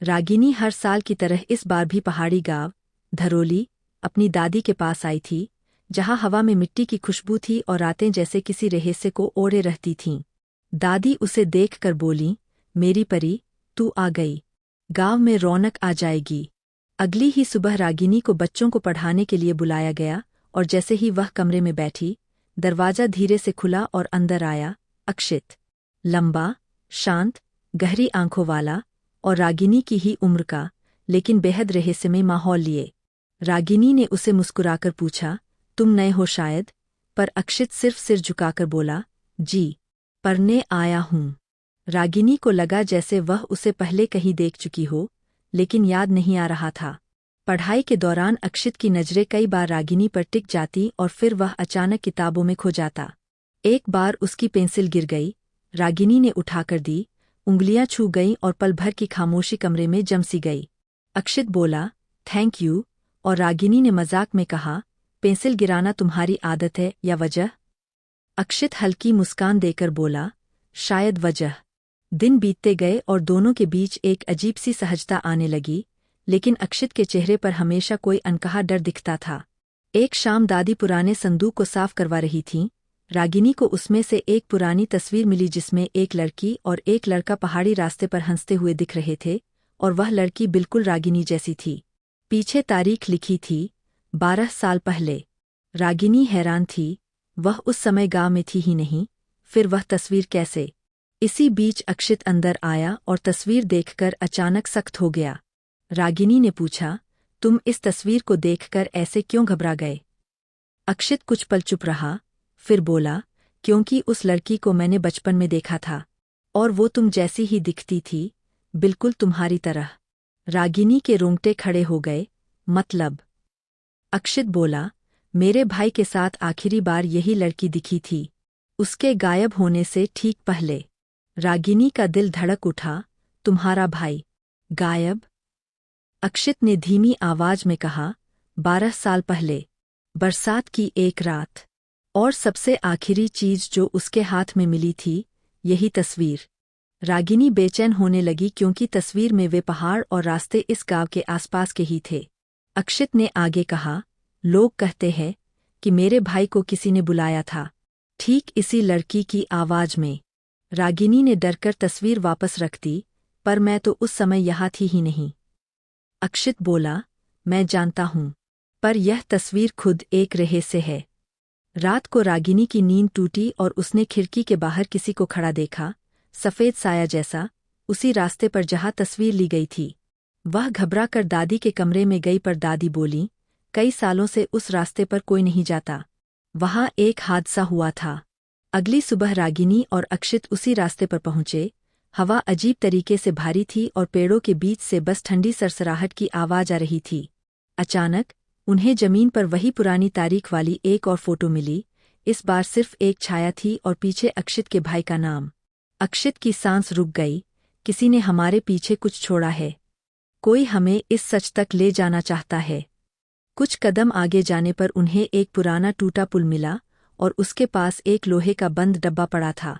रागिनी हर साल की तरह इस बार भी पहाड़ी गांव धरोली अपनी दादी के पास आई थी, जहां हवा में मिट्टी की खुशबू थी और रातें जैसे किसी रहस्य को ओढ़े रहती थीं। दादी उसे देखकर बोली, मेरी परी, तू आ गई। गांव में रौनक आ जाएगी। अगली ही सुबह रागिनी को बच्चों को पढ़ाने के लिए बुलाया गया और जैसे ही वह कमरे में बैठी, दरवाजा धीरे से खुला और अंदर आया अक्षित। लंबा, शांत, गहरी आंखों वाला और रागिनी की ही उम्र का, लेकिन बेहद रहस्यमय माहौल लिए। रागिनी ने उसे मुस्कुराकर पूछा, तुम नए हो शायद? पर अक्षित सिर्फ सिर झुकाकर बोला, जी, पढ़ने आया हूँ। रागिनी को लगा जैसे वह उसे पहले कहीं देख चुकी हो, लेकिन याद नहीं आ रहा था। पढ़ाई के दौरान अक्षित की नज़रें कई बार रागिनी पर टिक जाती और फिर वह अचानक किताबों में खो जाता। एक बार उसकी पेंसिल गिर गई, रागिनी ने उठाकर दी, उंगलियां छू गईं और पल भर की खामोशी कमरे में जम सी गई। अक्षित बोला, थैंक यू, और रागिनी ने मजाक में कहा, पेंसिल गिराना तुम्हारी आदत है या वजह? अक्षित हल्की मुस्कान देकर बोला, शायद वजह। दिन बीतते गए और दोनों के बीच एक अजीब सी सहजता आने लगी, लेकिन अक्षित के चेहरे पर हमेशा कोई अनकहा डर दिखता था। एक शाम दादी पुराने संदूक को साफ करवा रही थीं। रागिनी को उसमें से एक पुरानी तस्वीर मिली जिसमें एक लड़की और एक लड़का पहाड़ी रास्ते पर हंसते हुए दिख रहे थे, और वह लड़की बिल्कुल रागिनी जैसी थी। पीछे तारीख लिखी थी, 12 साल पहले। रागिनी हैरान थी, वह उस समय गांव में थी ही नहीं, फिर वह तस्वीर कैसे? इसी बीच अक्षित अंदर आया और तस्वीर देखकर अचानक सख्त हो गया। रागिनी ने पूछा, तुम इस तस्वीर को देखकर ऐसे क्यों घबरा गए? अक्षित कुछ पल चुप रहा, फिर बोला, क्योंकि उस लड़की को मैंने बचपन में देखा था, और वो तुम जैसी ही दिखती थी, बिल्कुल तुम्हारी तरह। रागिनी के रोंगटे खड़े हो गए, मतलब? अक्षित बोला, मेरे भाई के साथ आखिरी बार यही लड़की दिखी थी, उसके गायब होने से ठीक पहले। रागिनी का दिल धड़क उठा, तुम्हारा भाई गायब? अक्षित ने धीमी आवाज में कहा, 12 साल पहले, बरसात की एक रात। और सबसे आखिरी चीज जो उसके हाथ में मिली थी, यही तस्वीर। रागिनी बेचैन होने लगी क्योंकि तस्वीर में वे पहाड़ और रास्ते इस गांव के आसपास के ही थे। अक्षित ने आगे कहा, लोग कहते हैं कि मेरे भाई को किसी ने बुलाया था, ठीक इसी लड़की की आवाज में। रागिनी ने डरकर तस्वीर वापस रख दी, पर मैं तो उस समय यहाँ थी ही नहीं। अक्षित बोला, मैं जानता हूँ, पर यह तस्वीर खुद एक रहस्य है। रात को रागिनी की नींद टूटी और उसने खिड़की के बाहर किसी को खड़ा देखा, सफ़ेद साया जैसा, उसी रास्ते पर जहाँ तस्वीर ली गई थी। वह घबरा कर दादी के कमरे में गई, पर दादी बोली, कई सालों से उस रास्ते पर कोई नहीं जाता, वहाँ एक हादसा हुआ था। अगली सुबह रागिनी और अक्षित उसी रास्ते पर पहुंचे। हवा अजीब तरीके से भारी थी और पेड़ों के बीच से बस ठंडी सरसराहट की आवाज आ रही थी। अचानक उन्हें जमीन पर वही पुरानी तारीख वाली एक और फोटो मिली। इस बार सिर्फ एक छाया थी और पीछे अक्षित के भाई का नाम। अक्षित की सांस रुक गई, किसी ने हमारे पीछे कुछ छोड़ा है, कोई हमें इस सच तक ले जाना चाहता है। कुछ कदम आगे जाने पर उन्हें एक पुराना टूटा पुल मिला और उसके पास एक लोहे का बंद डब्बा पड़ा था।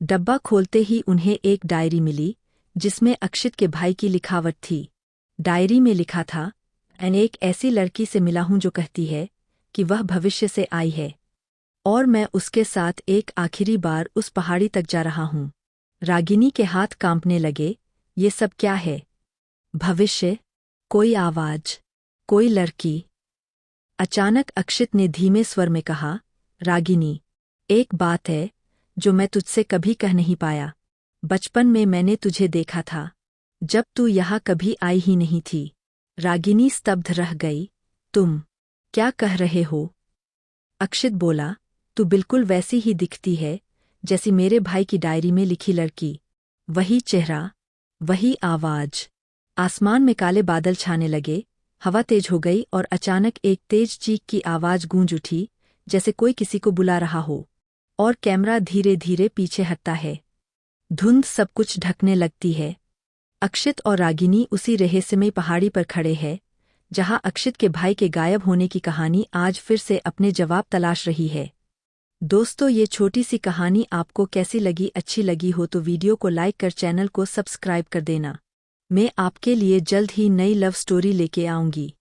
डब्बा खोलते ही उन्हें एक डायरी मिली, जिसमें अक्षित के भाई की लिखावट थी। डायरी में लिखा था, मैं एक ऐसी लड़की से मिला हूं जो कहती है कि वह भविष्य से आई है, और मैं उसके साथ एक आखिरी बार उस पहाड़ी तक जा रहा हूं। रागिनी के हाथ कांपने लगे, ये सब क्या है? भविष्य? कोई आवाज, कोई लड़की। अचानक अक्षित ने धीमे स्वर में कहा, रागिनी, एक बात है जो मैं तुझसे कभी कह नहीं पाया। बचपन में मैंने तुझे देखा था, जब तू यहाँ कभी आई ही नहीं थी। रागिनी स्तब्ध रह गई। तुम क्या कह रहे हो? अक्षित बोला, तू बिल्कुल वैसी ही दिखती है जैसी मेरे भाई की डायरी में लिखी लड़की। वही चेहरा, वही आवाज। आसमान में काले बादल छाने लगे, हवा तेज हो गई और अचानक एक तेज चीख की आवाज गूंज उठी, जैसे कोई किसी को बुला रहा हो। और कैमरा धीरे धीरे पीछे हटता है। धुंध सब कुछ ढकने लगती है। अक्षित और रागिनी उसी रहस्यमय पहाड़ी पर खड़े हैं, जहां अक्षित के भाई के गायब होने की कहानी आज फिर से अपने जवाब तलाश रही है। दोस्तों, ये छोटी सी कहानी आपको कैसी लगी? अच्छी लगी हो तो वीडियो को लाइक कर चैनल को सब्सक्राइब कर देना। मैं आपके लिए जल्द ही नई लव स्टोरी लेके आऊंगी।